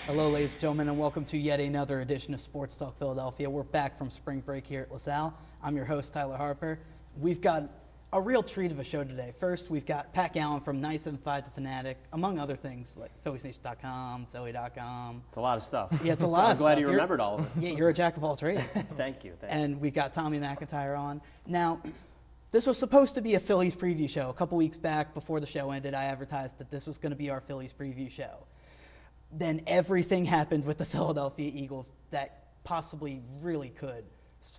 Hello, ladies and gentlemen, and welcome to yet another edition of Sports Talk Philadelphia. We're back from spring break here at LaSalle. I'm your host, Tyler Harper. We've got a real treat of a show today. First, we've got Pat Gallen from 975 to Fanatic, among other things like PhilliesNation.com, Philly.com. It's a lot of stuff. Yeah, it's a lot of stuff. I'm glad you remembered all of it. Yeah, you're a jack of all trades. Thank you. And we've got Tommy McIntyre on. Now, this was supposed to be a Phillies preview show. A couple weeks back, before the show ended, I advertised that this was going to be our Phillies preview show. Then everything happened with the Philadelphia Eagles that possibly really could.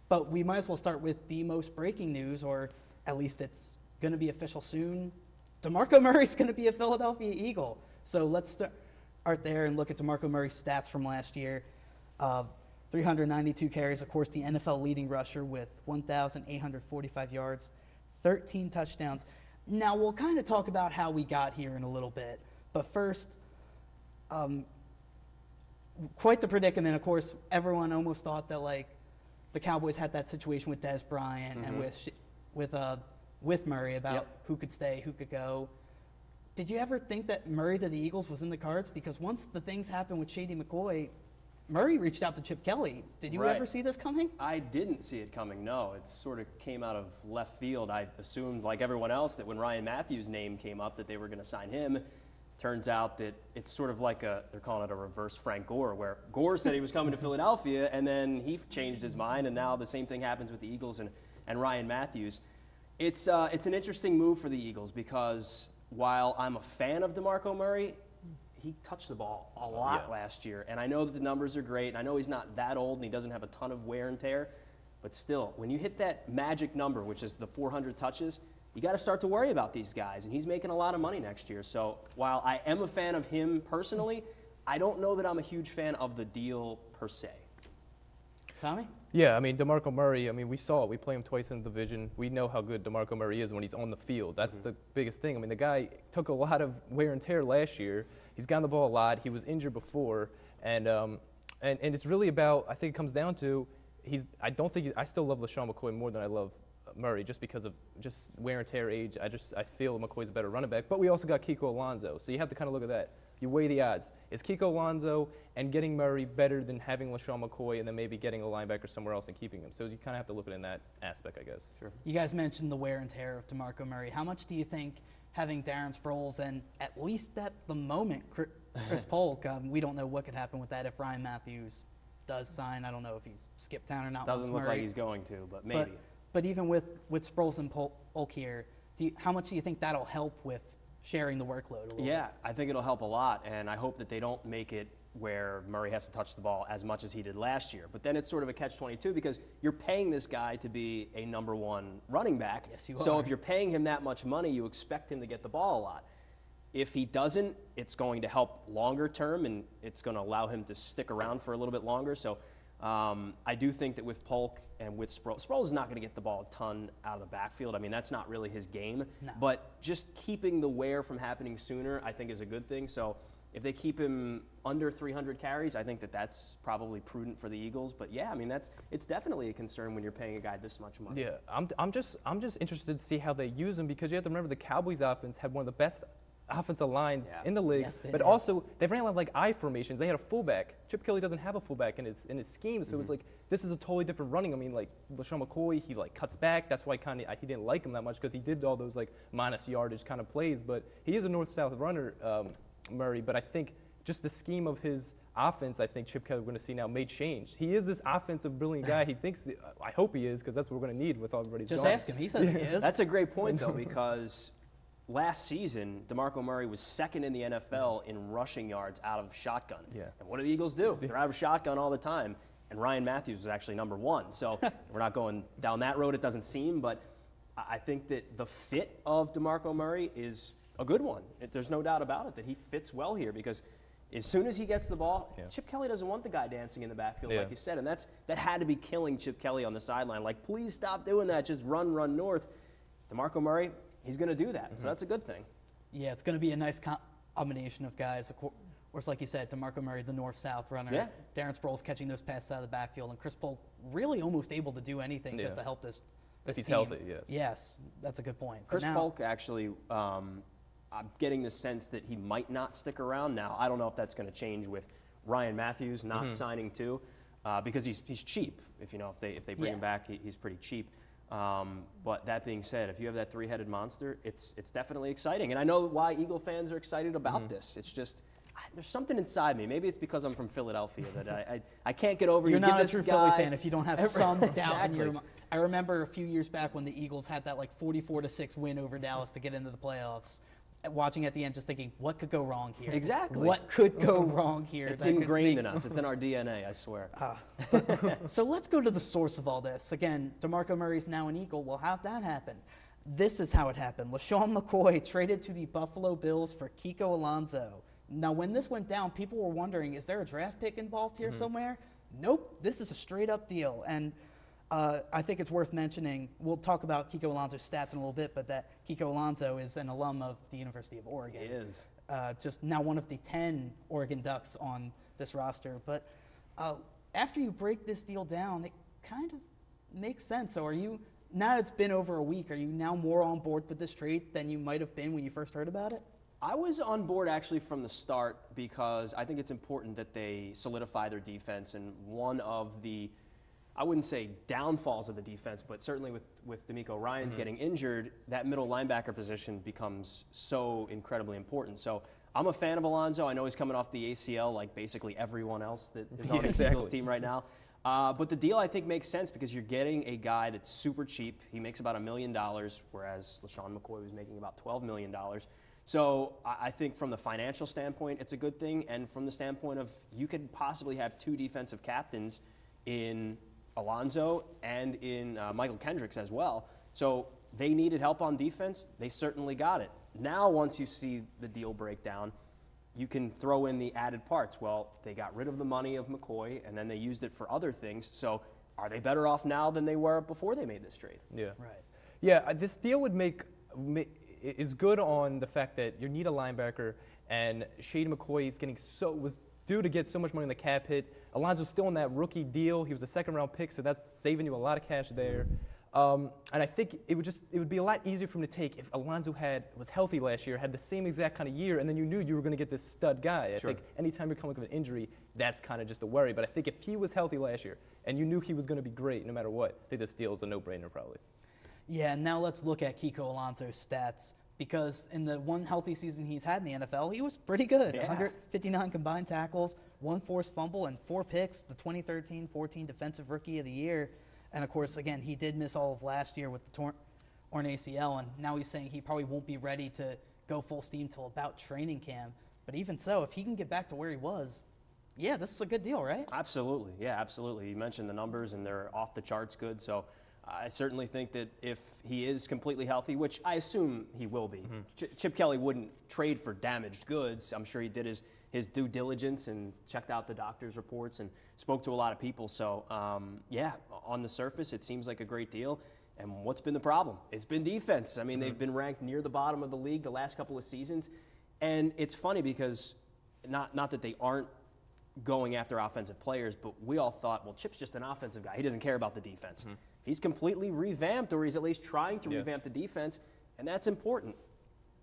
But we might as well start with the most breaking news, or at least it's going to be official soon. DeMarco Murray's going to be a Philadelphia Eagle. So let's start there and look at DeMarco Murray's stats from last year. 392 carries, of course, the NFL leading rusher with 1,845 yards, 13 touchdowns. Now, we'll kind of talk about how we got here in a little bit. But first, quite the predicament. Of course, everyone almost thought that like the Cowboys had that situation with Dez Bryant and with Murray about who could stay, who could go. Did you ever think that Murray to the Eagles was in the cards? Because once the things happened with Shady McCoy, Murray reached out to Chip Kelly. Did you ever see this coming? I didn't see it coming, no. It sort of came out of left field. I assumed, like everyone else, that when Ryan Matthews' name came up that they were going to sign him. Turns out that it's sort of like they're calling it a reverse Frank Gore, where Gore said he was coming to Philadelphia, and then he changed his mind, and now the same thing happens with the Eagles and Ryan Matthews. It's an interesting move for the Eagles because while I'm a fan of DeMarco Murray, he touched the ball a lot last year, and I know that the numbers are great, and I know he's not that old and he doesn't have a ton of wear and tear, but still, when you hit that magic number, which is the 400 touches, you got to start to worry about these guys, and he's making a lot of money next year. So while I am a fan of him personally, I don't know that I'm a huge fan of the deal per se. Tommy? Yeah, I mean, DeMarco Murray, I mean, we saw it. We play him twice in the division. We know how good DeMarco Murray is when he's on the field. That's the biggest thing. I mean, the guy took a lot of wear and tear last year. He's gotten the ball a lot. He was injured before. And it's really about, I think it comes down to, I still love LaShawn McCoy more than I love Murray just because of just wear and tear age. I feel McCoy's a better running back. But we also got Kiko Alonso. So you have to kind of look at that. You weigh the odds. Is Kiko Alonso and getting Murray better than having LaShawn McCoy and then maybe getting a linebacker somewhere else and keeping him? So you kind of have to look at it in that aspect, I guess. Sure. You guys mentioned the wear and tear of DeMarco Murray. How much do you think having Darren Sproles and at least at the moment Chris Polk, we don't know what could happen with that if Ryan Matthews does sign. I don't know if he's skipped town or not. Doesn't look like he's going to, but maybe. But even with Sproles and Polk here, how much do you think that'll help with sharing the workload a little bit? I think it'll help a lot, and I hope that they don't make it where Murray has to touch the ball as much as he did last year. But then it's sort of a catch-22 because you're paying this guy to be a number one running back. Yes, you are. So if you're paying him that much money, you expect him to get the ball a lot. If he doesn't, it's going to help longer term, and it's going to allow him to stick around for a little bit longer. So I do think that with Polk and with Sproles is not going to get the ball a ton out of the backfield. I mean, that's not really his game. No. But just keeping the wear from happening sooner, I think, is a good thing. So if they keep him under 300 carries, I think that that's probably prudent for the Eagles. But yeah, I mean, it's definitely a concern when you're paying a guy this much money. Yeah, I'm just interested to see how they use him because you have to remember the Cowboys offense had one of the best offensive lines in the league, yes, but also they ran like I formations. They had a fullback. Chip Kelly doesn't have a fullback in his scheme, so it's like this is a totally different running. I mean, like LaShawn McCoy, he like cuts back. That's why he didn't like him that much because he did all those like minus yardage kind of plays. But he is a north-south runner, Murray. But I think just the scheme of his offense, I think Chip Kelly we're going to see now may change. He is this offensive brilliant guy. He thinks. I hope he is because that's what we're going to need with everybody's. Just gone. ask him. He says he is. That's a great point though because last season, DeMarco Murray was second in the NFL in rushing yards out of shotgun. Yeah. And what do the Eagles do? They're out of shotgun all the time. And Ryan Matthews was actually number one. So we're not going down that road, it doesn't seem. But I think that the fit of DeMarco Murray is a good one. There's no doubt about it that he fits well here because as soon as he gets the ball, Chip Kelly doesn't want the guy dancing in the backfield like you said. And that had to be killing Chip Kelly on the sideline. Like, please stop doing that. Just run north. DeMarco Murray, he's going to do that, so that's a good thing. Yeah, it's going to be a nice combination of guys. Of course, like you said, DeMarco Murray, the north-south runner. Yeah. Darren Sproles catching those passes out of the backfield, and Chris Polk really almost able to do anything just to help this If he's team. healthy, yes. Yes, that's a good point. Chris Polk actually, I'm getting the sense that he might not stick around now. I don't know if that's going to change with Ryan Matthews not signing too, because he's cheap. If they bring him back, he's pretty cheap. But that being said, if you have that three-headed monster, it's definitely exciting. And I know why Eagle fans are excited about this. It's just there's something inside me. Maybe it's because I'm from Philadelphia that I can't get over. You're not a true Philly guy fan if you don't have some doubt in Exactly. your mind. I remember a few years back when the Eagles had that like 44-6 win over Dallas to get into the playoffs. Watching at the end, just thinking, what could go wrong here? Exactly. What could go wrong here? It's that could ingrained make- in us. It's in our DNA, I swear. So let's go to the source of all this. Again, DeMarco Murray's now an Eagle. Well, how'd that happen? This is how it happened. LaShawn McCoy traded to the Buffalo Bills for Kiko Alonso. Now, when this went down, people were wondering, is there a draft pick involved here somewhere? Nope. This is a straight-up deal. And I think it's worth mentioning, we'll talk about Kiko Alonso's stats in a little bit, but that Kiko Alonso is an alum of the University of Oregon. He is. Just now one of the 10 Oregon Ducks on this roster. But after you break this deal down, it kind of makes sense. So now it's been over a week, are you now more on board with this trade than you might have been when you first heard about it? I was on board actually from the start because I think it's important that they solidify their defense. And one of the, I wouldn't say downfalls of the defense, but certainly with DeMarco Ryans getting injured, that middle linebacker position becomes so incredibly important. So I'm a fan of Alonso. I know he's coming off the ACL like basically everyone else that is on the Eagles team right now. But the deal I think makes sense because you're getting a guy that's super cheap. He makes about $1 million, whereas LaShawn McCoy was making about $12 million. So I think from the financial standpoint, it's a good thing. And from the standpoint of you could possibly have two defensive captains in Alonso and in Michael Kendricks as well. So they needed help on defense. They certainly got it. Now, once you see the deal break down, you can throw in the added parts. Well, they got rid of the money of McCoy, and then they used it for other things. So are they better off now than they were before they made this trade? Yeah. Right. Yeah, this deal would is good on the fact that you need a linebacker, and Shady McCoy was due to get so much money in the cap hit. Alonso's still on that rookie deal. He was a second-round pick, so that's saving you a lot of cash there. And I think it would be a lot easier for him to take if Alonso was healthy last year, had the same exact kind of year, and then you knew you were going to get this stud guy. I think anytime you're coming with an injury, that's kind of just a worry. But I think if he was healthy last year and you knew he was going to be great no matter what, I think this deal is a no-brainer probably. Yeah, and now let's look at Kiko Alonso's stats, because in the one healthy season he's had in the NFL, he was pretty good. Yeah. 159 combined tackles, 1 forced fumble, and 4 picks, the 2013-14 Defensive Rookie of the Year. And, of course, again, he did miss all of last year with the torn ACL, and now he's saying he probably won't be ready to go full steam till about training camp. But even so, if he can get back to where he was, yeah, this is a good deal, right? Absolutely. Yeah, absolutely. You mentioned the numbers, and they're off the charts good. So I certainly think that if he is completely healthy, which I assume he will be, Chip Kelly wouldn't trade for damaged goods. I'm sure he did his due diligence and checked out the doctor's reports and spoke to a lot of people. So, yeah, on the surface, it seems like a great deal. And what's been the problem? It's been defense. I mean, they've been ranked near the bottom of the league the last couple of seasons. And it's funny because not that they aren't going after offensive players, but we all thought, well, Chip's just an offensive guy. He doesn't care about the defense. He's completely revamped, or he's at least trying to revamp the defense, and that's important.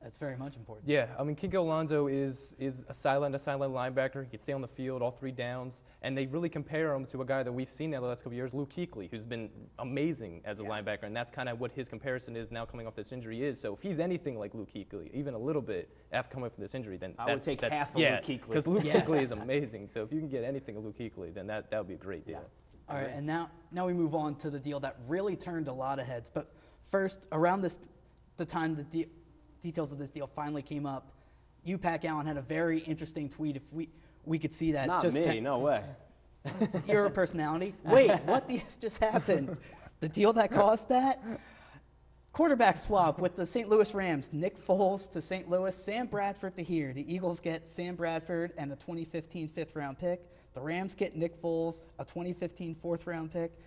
That's very much important. Yeah, I mean, Kiko Alonso is a sideline linebacker. He can stay on the field all 3 downs, and they really compare him to a guy that we've seen now the last couple of years, Luke Kuechly, who's been amazing as a linebacker, and that's kind of what his comparison is now coming off this injury is. So if he's anything like Luke Kuechly, even a little bit after coming off this injury, then I would take half of Luke Kuechly. because Luke Kuechly is amazing. So if you can get anything of Luke Kuechly, then that would be a great deal. Yeah. All right, and now we move on to the deal that really turned a lot of heads. But first, around the time the details of this deal finally came up, you, Pat Allen, had a very interesting tweet. If we could see that. Not me, no way. You're a personality. Wait, what the F just happened? The deal that caused that? Quarterback swap with the St. Louis Rams. Nick Foles to St. Louis, Sam Bradford to here. The Eagles get Sam Bradford and a 2015 5th-round pick. The Rams get Nick Foles, a 2015 4th-round pick,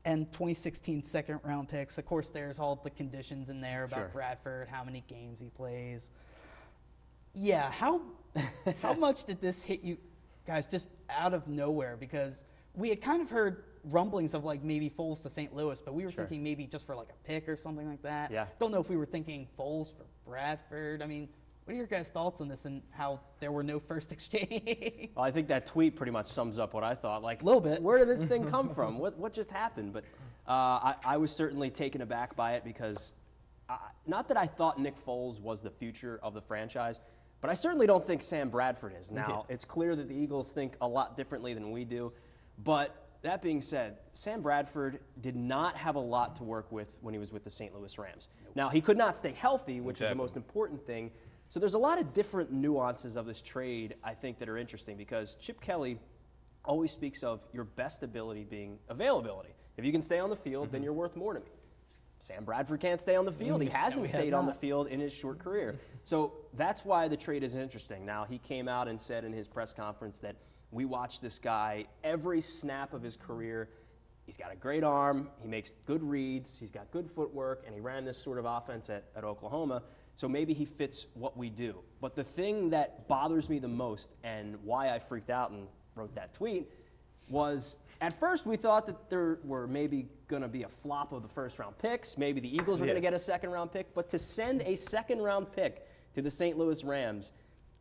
and 2016 2nd-round picks. Of course, there's all the conditions in there about Bradford, how many games he plays. Yeah, how much did this hit you guys just out of nowhere? Because we had kind of heard rumblings of like maybe Foles to St. Louis, but we were thinking maybe just for like a pick or something like that. Yeah. Don't know if we were thinking Foles for Bradford. I mean, What are your guys' thoughts on this and how there were no first exchange? Well, I think that tweet pretty much sums up what I thought. Like, a little bit. Where did this thing come from? What just happened? But I was certainly taken aback by it because, not that I thought Nick Foles was the future of the franchise, but I certainly don't think Sam Bradford is. Now, it's clear that the Eagles think a lot differently than we do. But that being said, Sam Bradford did not have a lot to work with when he was with the St. Louis Rams. Now, he could not stay healthy, which is the most important thing. So there's a lot of different nuances of this trade, I think, that are interesting because Chip Kelly always speaks of your best ability being availability. If you can stay on the field, then you're worth more to me. Sam Bradford can't stay on the field. He hasn't stayed on the field in his short career. So that's why the trade is interesting. Now, he came out and said in his press conference that we watched this guy every snap of his career. He's got a great arm. He makes good reads. He's got good footwork, and he ran this sort of offense at Oklahoma. So maybe he fits what we do. But the thing that bothers me the most and why I freaked out and wrote that tweet was at first we thought that there were maybe going to be a flop of the first-round picks. Maybe the Eagles were going to get a second-round pick. But to send a second-round pick to the St. Louis Rams,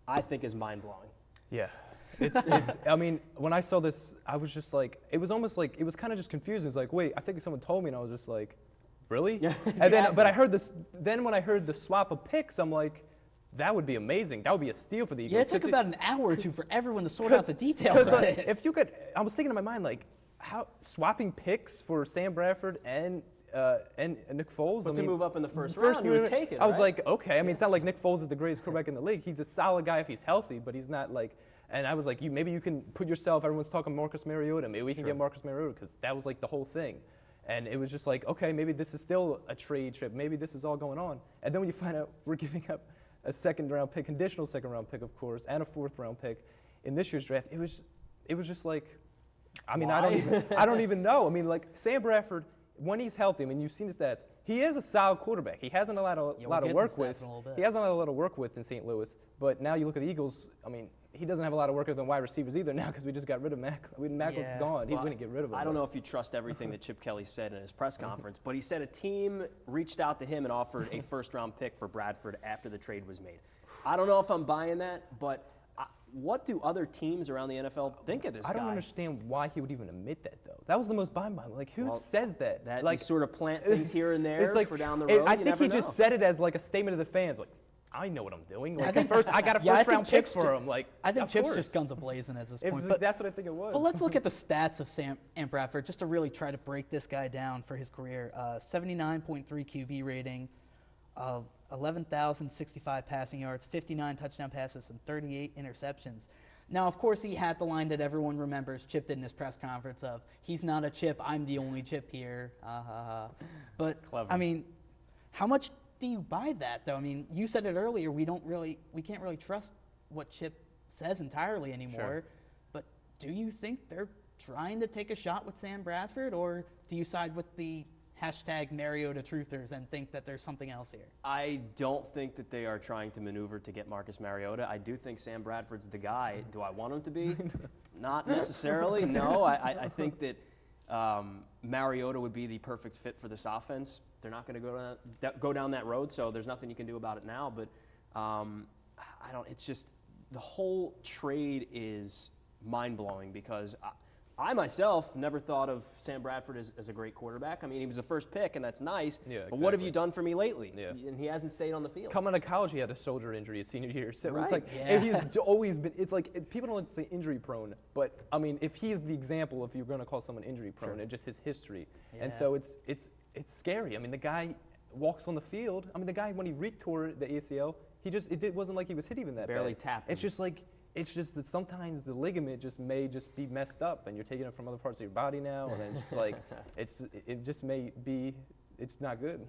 I think is mind-blowing. Yeah. I mean, when I saw this, I was just like, it was almost like, it was kind of just confusing. It was like, wait, I think someone told me, and I was just like, really? Yeah, exactly. And then, but I heard this, then when I heard the swap of picks, I'm like, that would be amazing. That would be a steal for the Eagles. Yeah, it took about an hour or two for everyone to sort out the details of like, this. if you could, I was thinking in my mind, like, how swapping picks for Sam Bradford and Nick Foles. But to move up in the first round, you would take it, I was right? like, okay. I mean, it's not like Nick Foles is the greatest quarterback in the league. He's a solid guy if he's healthy, but he's not like. And I was like, maybe you can put yourself. Everyone's talking Marcus Mariota. Maybe we can get Marcus Mariota because that was like the whole thing. And it was just like, okay, maybe this is still a trade trip. Maybe this is all going on. And then when you find out we're giving up a second-round pick, conditional second-round pick, of course, and a fourth-round pick in this year's draft, it was just like, I mean, why? I don't even know. I mean, like Sam Bradford, when he's healthy, I mean, you've seen his stats. He is a solid quarterback. He hasn't a lot of work with. He hasn't had a lot of work with in St. Louis. But now you look at the Eagles. I mean, he doesn't have a lot of work with wide receivers either now because we just got rid of Maclin. Maclin's gone. He wouldn't get rid of him. I don't know if you trust everything that Chip Kelly said in his press conference, but he said a team reached out to him and offered a first-round pick for Bradford after the trade was made. I don't know if I'm buying that, but what do other teams around the NFL think of this guy? I don't understand why he would even admit that, though. That was the most mind-boggling. Like, who says that? That like, you sort of plant things here and there like, for down the road. I think he just said it as like a statement to the fans. Like, I know what I'm doing. Like, I got a first-round pick for him. Like, I think Chip's just guns a-blazing at this point. But that's what I think it was. But let's look at the stats of Sam Bradford just to really try to break this guy down for his career. 79.3 QB rating, 11,065 passing yards, 59 touchdown passes, and 38 interceptions. Now, of course, he had the line that everyone remembers Chip did in his press conference of, he's not a Chip, I'm the only Chip here. But, Clever. I mean, how much do you buy that, though? I mean, you said it earlier, we can't really trust what Chip says entirely anymore. Sure. But do you think they're trying to take a shot with Sam Bradford, or do you side with the hashtag Mariota truthers and think that there's something else here? I don't think that they are trying to maneuver to get Marcus Mariota. I do think Sam Bradford's the guy. Do I want him to be? Not necessarily, no. I think that Mariota would be the perfect fit for this offense. They're not going to go down that road, so there's nothing you can do about it now. But it's just the whole trade is mind-blowing because I myself never thought of Sam Bradford as a great quarterback. I mean, he was the first pick, and that's nice. Yeah, exactly. But what have you done for me lately? Yeah. And he hasn't stayed on the field. Coming out of college, he had a shoulder injury his senior year. So Right. it's like, and he's always been, it's like, people don't like to say injury prone, but I mean, if he's the example, if you're going to call someone injury prone, and just his history. Yeah. And so it's scary. I mean, the guy walks on the field. I mean, the guy, when he re-tore the ACL, it wasn't like he was hit even that Barely bad. tapped him. It's just that sometimes the ligament may be messed up, and you're taking it from other parts of your body now, and then it's just like it's not good.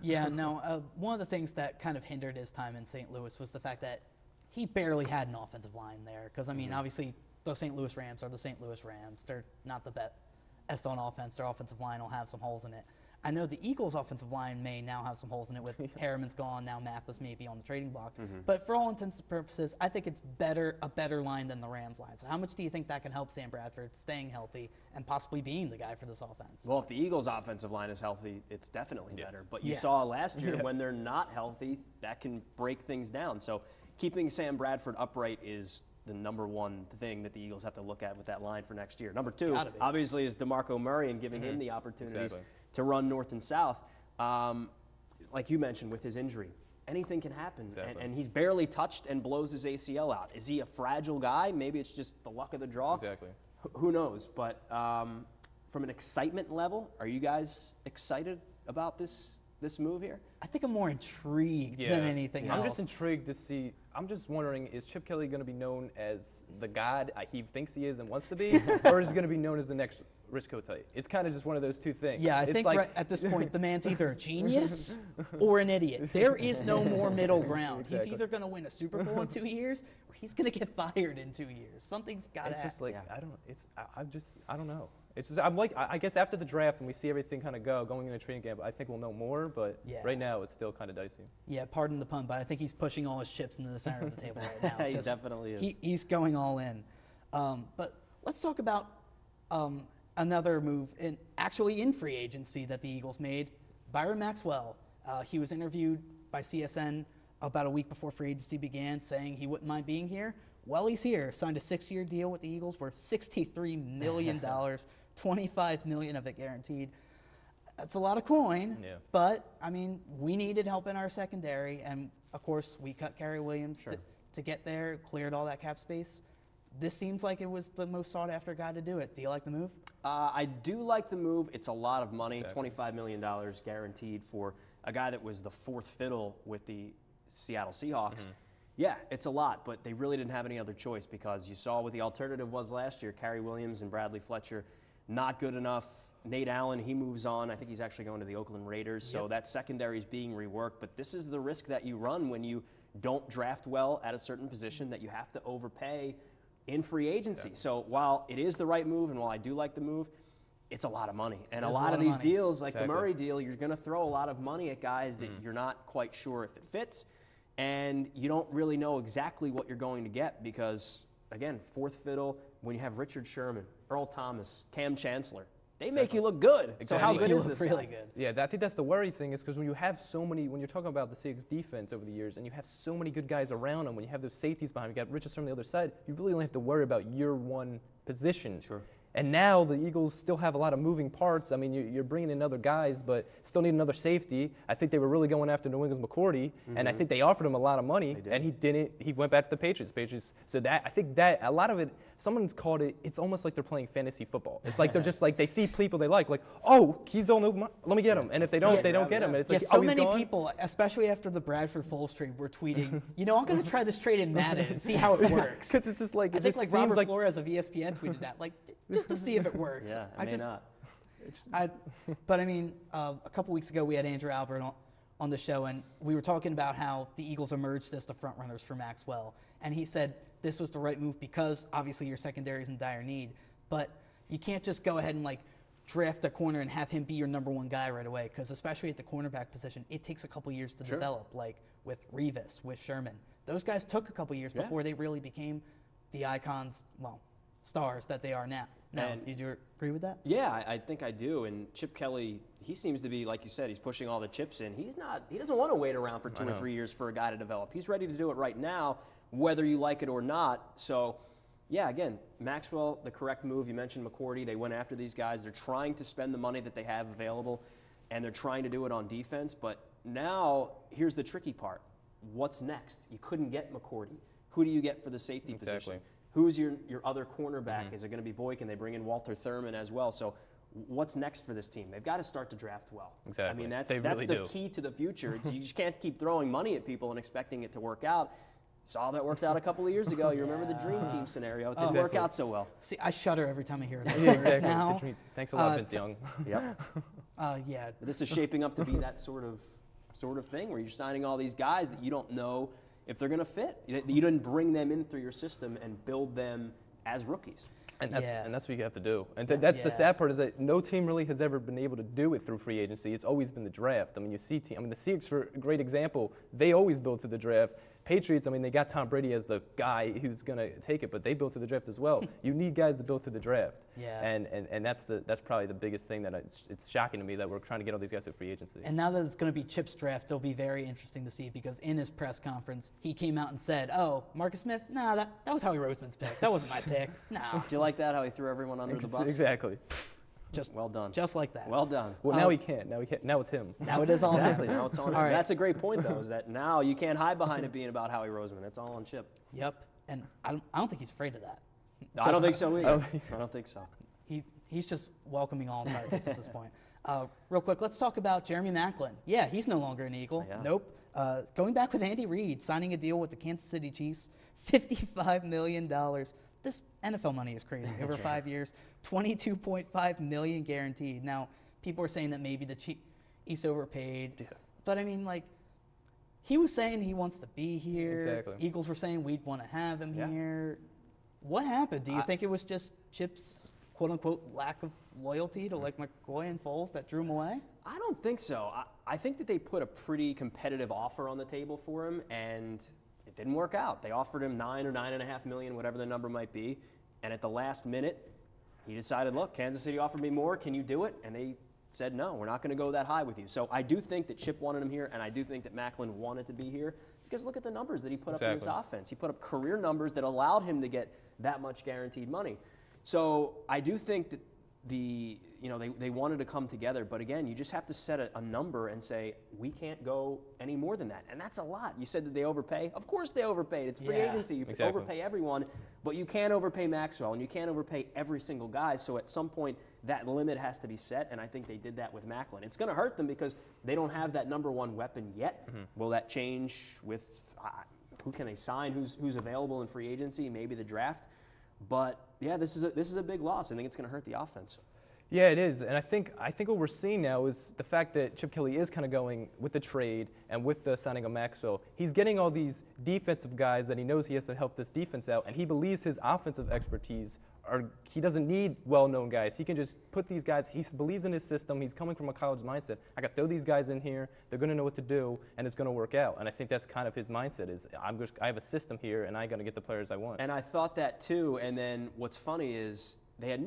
Yeah, no. One of the things that kind of hindered his time in St. Louis was the fact that he barely had an offensive line there. Because I mean, obviously, the St. Louis Rams are the St. Louis Rams. They're not the best on offense. Their offensive line will have some holes in it. I know the Eagles' offensive line may now have some holes in it with Harriman's gone, now Mathis may be on the trading block. But for all intents and purposes, I think it's a better line than the Rams line. So how much do you think that can help Sam Bradford staying healthy and possibly being the guy for this offense? Well, if the Eagles' offensive line is healthy, it's definitely better. But you saw last year when they're not healthy, that can break things down. So keeping Sam Bradford upright is the number one thing that the Eagles have to look at with that line for next year. Number two, obviously, is DeMarco Murray and giving him the opportunities to run north and south. Like you mentioned with his injury, anything can happen. And he's barely touched and blows his ACL out. Is he a fragile guy? Maybe it's just the luck of the draw. Who knows? But from an excitement level, are you guys excited about this move here? I think I'm more intrigued than anything else. I'm just intrigued to see. I'm just wondering, is Chip Kelly going to be known as the god he thinks he is and wants to be, or is he going to be known as the next Rich Kotite? It's kind of just one of those two things. Yeah, I it's think like, right at this point, the man's either a genius or an idiot. There is no more middle ground. He's either going to win a Super Bowl in 2 years, or he's going to get fired in 2 years. Something's got to happen. It's just like, I don't know. It's just, I guess after the draft and we see everything kind of going in a training camp, I think we'll know more, but right now it's still kind of dicey. Yeah, pardon the pun, but I think he's pushing all his chips into the center of the table right now. He definitely is. He's going all in. But let's talk about another move actually in free agency that the Eagles made. Byron Maxwell. He was interviewed by CSN about a week before free agency began, saying he wouldn't mind being here. Well, he's here. Signed a 6-year deal with the Eagles worth $63 million, $25 million of it guaranteed. That's a lot of coin, but, I mean, we needed help in our secondary, and, of course, we cut Kerry Williams to get there, cleared all that cap space. This seems like it was the most sought-after guy to do it. Do you like the move? I do like the move. It's a lot of money, $25 million guaranteed for a guy that was the fourth fiddle with the Seattle Seahawks. Yeah, it's a lot, but they really didn't have any other choice because you saw what the alternative was last year. Kerry Williams and Bradley Fletcher, not good enough. Nate Allen, he moves on. I think he's actually going to the Oakland Raiders, so that secondary is being reworked. But this is the risk that you run when you don't draft well at a certain position, that you have to overpay in free agency. So while it is the right move and while I do like the move, it's a lot of money. And a lot of these deals, like the Murray deal, you're going to throw a lot of money at guys that you're not quite sure if it fits. And you don't really know exactly what you're going to get because, again, fourth fiddle, when you have Richard Sherman, Earl Thomas, Cam Chancellor, they make you look good. So how good is this really good. Yeah, I think that's the worry thing is because when you have so many, when you're talking about the Seahawks defense over the years and you have so many good guys around them, when you have those safeties behind, you got Richard Sherman on the other side, you really only have to worry about your one position. And now the Eagles still have a lot of moving parts. I mean, you're bringing in other guys, but still need another safety. I think they were really going after New England's McCourty, and I think they offered him a lot of money, and he didn't. He went back to the Patriots. So that I think that a lot of it, someone's called it. It's almost like they're playing fantasy football. It's like they're just like they see people they like, oh, he's on the, let me get him. And if they don't, they don't get him. And it's like, so many people, especially after the Bradford Foles trade, were tweeting, I'm going to try this trade in Madden and see how it works. Because it's just like I think like Robert Flores of ESPN tweeted that, like just to see if it works. Yeah, it may not. But I mean, a couple weeks ago we had Andrew Albert on the show, and we were talking about how the Eagles emerged as the front runners for Maxwell, and he said this was the right move because obviously your secondary is in dire need, but you can't just go ahead and like draft a corner and have him be your number one guy right away, because especially at the cornerback position, it takes a couple years to develop. Like with Revis, with Sherman, those guys took a couple years before they really became the icons, stars that they are now. Now, did you agree with that? Yeah, I think I do. And Chip Kelly, he seems to be, like you said, he's pushing all the chips in. He doesn't want to wait around for 2 or 3 years for a guy to develop. He's ready to do it right now, whether you like it or not. So, yeah, again, Maxwell, the correct move. You mentioned McCourty. They went after these guys. They're trying to spend the money that they have available, and they're trying to do it on defense. But now, here's the tricky part. What's next? You couldn't get McCourty. Who do you get for the safety position? Who's your other cornerback? Is it going to be Boykin? They bring in Walter Thurman as well. So what's next for this team? They've got to start to draft well. I mean, that's the key to the future. You just can't keep throwing money at people and expecting it to work out. Saw that worked out a couple of years ago. You remember the Dream Team scenario. It didn't work out so well. See, I shudder every time I hear that. Now, thanks a lot, Vince Young. This is shaping up to be that sort of thing where you're signing all these guys that you don't know if they're going to fit. You didn't bring them in through your system and build them as rookies. And that's Yeah. and that's what you have to do. And that's the Yeah. sad part is that no team really has ever been able to do it through free agency. It's always been the draft. I mean, you see the Seahawks for a great example. They always build through the draft. Patriots, I mean, they got Tom Brady as the guy who's going to take it, but they built through the draft as well. You need guys to build through the draft. Yeah. And that's probably the biggest thing that it's shocking to me that we're trying to get all these guys through free agency. And now that it's going to be Chip's draft, it'll be very interesting to see because in his press conference, he came out and said, "Oh, Marcus Smith? Nah, that was Howie Roseman's pick. That wasn't my pick. No." Do you like that, how he threw everyone under the bus? Exactly. Just Well done. Just like that. Well done. Well, now he can't. Now he can't. Now it's him. Now it is all Exactly. him. Now it's on him. All right. That's a great point, though, is that now you can't hide behind it being about Howie Roseman. It's all on Chip. Yep. And I don't think he's afraid of that. I don't think so either. I don't think so. He's just welcoming all targets at this point. Real quick, let's talk about Jeremy Maclin. Yeah, he's no longer an Eagle. Yeah. Nope. Going back with Andy Reid, signing a deal with the Kansas City Chiefs, $55 million. This NFL money is crazy. Over 5 years, $22.5 million guaranteed. Now, people are saying that maybe he's overpaid. Yeah. But I mean, like, he was saying he wants to be here. Exactly. Eagles were saying we'd want to have him Yeah. here. What happened? Do you think it was just Chip's quote-unquote lack of loyalty to like McCoy and Foles that drew him away? I don't think so. I think that they put a pretty competitive offer on the table for him, and it didn't work out. They offered him $9 or $9.5 million, whatever the number might be, and at the last minute, he decided, look, Kansas City offered me more. Can you do it? And they said, no, we're not going to go that high with you. So I do think that Chip wanted him here, and I do think that Maclin wanted to be here, because look at the numbers that he put up in his offense. He put up career numbers that allowed him to get that much guaranteed money. So I do think that they wanted to come together, but again, you just have to set a number and say, we can't go any more than that. And that's a lot. You said that they overpay. Of course they overpaid. It's free agency. You overpay everyone, but you can't overpay Maxwell, and you can't overpay every single guy. So at some point, that limit has to be set, and I think they did that with Maclin. It's going to hurt them because they don't have that number one weapon yet. Mm-hmm. Will that change with who can they sign, who's available in free agency, maybe the draft? But yeah, this is a big loss. I think it's going to hurt the offense. Yeah, it is, and I think what we're seeing now is the fact that Chip Kelly is kind of going with the trade and with the signing of Maxwell. He's getting all these defensive guys that he knows he has to help this defense out, and he believes his offensive expertise he doesn't need well-known guys. He can just put these guys. He believes in his system. He's coming from a college mindset. I got to throw these guys in here. They're going to know what to do, and it's going to work out. And I think that's kind of his mindset. Is I have a system here, and I'm going to get the players I want. And I thought that too. And then what's funny is they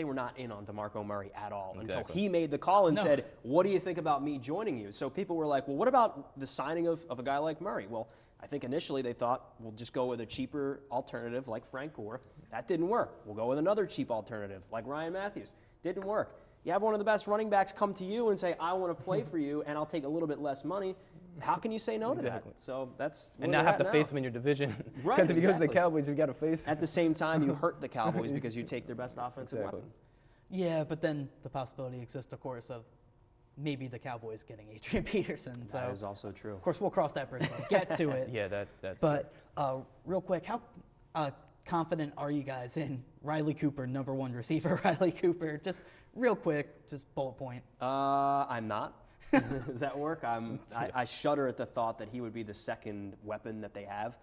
were not in on DeMarco Murray at all until he made the call and said, "What do you think about me joining you?" So people were like, "Well, what about the signing of a guy like Murray?" Well, I think initially they thought, we'll just go with a cheaper alternative like Frank Gore. That didn't work. We'll go with another cheap alternative like Ryan Matthews. Didn't work. You have one of the best running backs come to you and say, I want to play for you, and I'll take a little bit less money. How can you say no to that? So that's and not have to face them in your division. Right, because if you go to the Cowboys, you've got to face. At the same time, you hurt the Cowboys because you take their best offensive weapon. Yeah, but then the possibility exists, of course, of maybe the Cowboys getting Adrian Peterson. So that is also true. Of course, we'll cross that bridge when we get to it. Yeah, that's. But real quick, how confident are you guys in Riley Cooper, number one receiver, Riley Cooper? Just real quick, just bullet point. I'm not. Does that work? I shudder at the thought that he would be the second weapon that they have.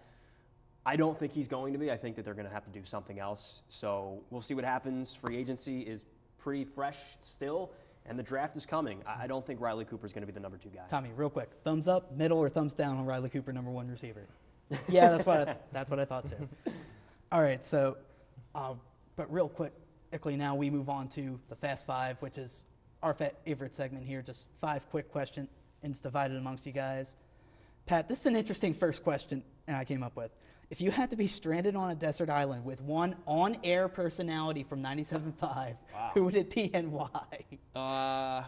I don't think he's going to be. I think that they're going to have to do something else. So we'll see what happens. Free agency is pretty fresh still, and the draft is coming. I don't think Riley Cooper is going to be the number two guy. Tommy, real quick, thumbs up, middle, or thumbs down on Riley Cooper, number one receiver? Yeah, that's what I thought too. All right, so, but real quickly now we move on to the Fast Five, which is our favorite segment here. Just 5 quick questions, and it's divided amongst you guys. Pat, this is an interesting first question I came up with. If you had to be stranded on a desert island with one on-air personality from 97.5, who would it be and why?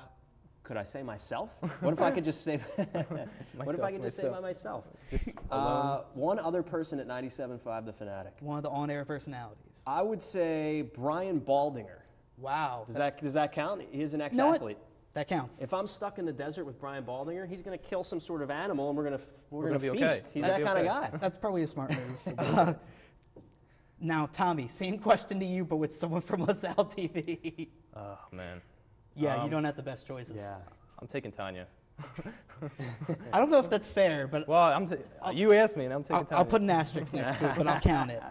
Could I say myself? What if I could just say? What if I could just say by myself? Just alone? One other person at 97.5, the Fanatic. One of the on-air personalities. I would say Brian Baldinger. Wow. Does that count? He's an ex-athlete. That counts. If I'm stuck in the desert with Brian Baldinger, he's going to kill some sort of animal, and we're going to feast. Okay. He's that kind of guy. That's probably a smart move. Now, Tommy, same question to you, but with someone from LaSalle TV. Oh man. Yeah, you don't have the best choices. Yeah. I'm taking Tanya. I don't know if that's fair, but well, you asked me, and I'm taking Tanya. I'll put an asterisk next to it, but I'll count it.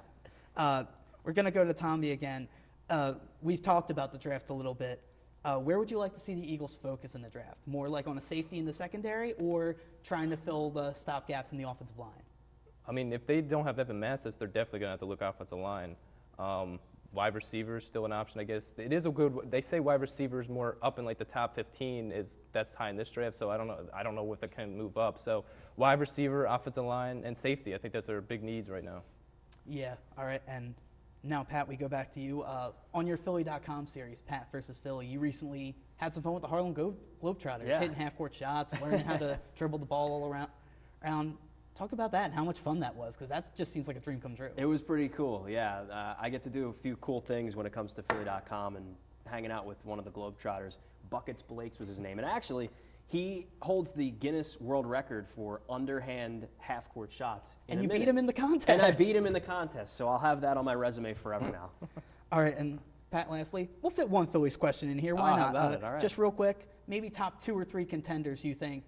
We're going to go to Tommy again. we've talked about the draft a little bit. Where would you like to see the Eagles focus in the draft? More like on a safety in the secondary or trying to fill the stop gaps in the offensive line? I mean, if they don't have Evan Mathis, they're definitely going to have to look offensive line. Wide receiver is still an option, I guess. It is a good. They say wide receiver is more up in like the top 15. That's high in this draft. So I don't know. I don't know if they can move up. So wide receiver, offensive line, and safety. I think that's their big needs right now. Yeah. All right. And now, Pat, we go back to you. On your Philly.com series, Pat versus Philly, you recently had some fun with the Harlem Globetrotters, hitting half-court shots, learning how to dribble the ball all around. Talk about that and how much fun that was, because that just seems like a dream come true. It was pretty cool, yeah. I get to do a few cool things when it comes to Philly.com and hanging out with one of the Globetrotters. Buckets Blakes was his name. And actually, he holds the Guinness World Record for underhand half-court shots. And you beat him in the contest. And I beat him in the contest, so I'll have that on my resume forever now. All right, and Pat, lastly, we'll fit one Phillies question in here. Why not? All right. Just real quick, maybe top 2 or 3 contenders you think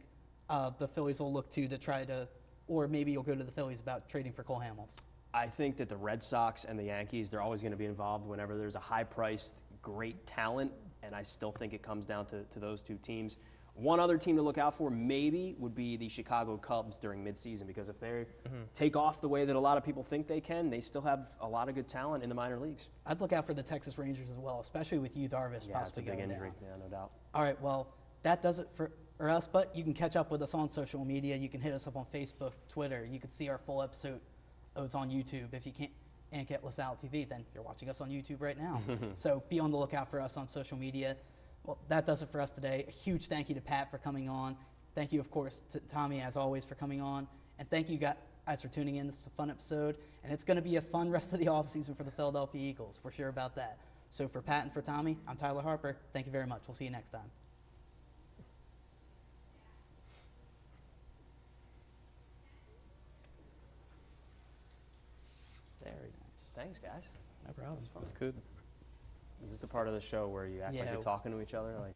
the Phillies will look to try to, or maybe you'll go to the Phillies about trading for Cole Hamels. I think that the Red Sox and the Yankees, they're always going to be involved whenever there's a high-priced, great talent, and I still think it comes down to those 2 teams. One other team to look out for maybe would be the Chicago Cubs during midseason, because if they take off the way that a lot of people think they can, they still have a lot of good talent in the minor leagues. I'd look out for the Texas Rangers as well, especially with Yu Darvish Yeah, it's a possibly big going injury. down. Yeah, no doubt. All right, well, that does it for us, but you can catch up with us on social media. You can hit us up on Facebook, Twitter. You can see our full episode. It's on YouTube. If you can't get LaSalle TV, then you're watching us on YouTube right now. So be on the lookout for us on social media. Well, that does it for us today. A huge thank you to Pat for coming on. Thank you, of course, to Tommy, as always, for coming on. And thank you guys for tuning in. This is a fun episode, and it's going to be a fun rest of the offseason for the Philadelphia Eagles. We're sure about that. So for Pat and for Tommy, I'm Tyler Harper. Thank you very much. We'll see you next time. Very nice. Thanks, guys. No problem. That's good. Is this the part of the show where you act like Yeah. you're talking to each other? Like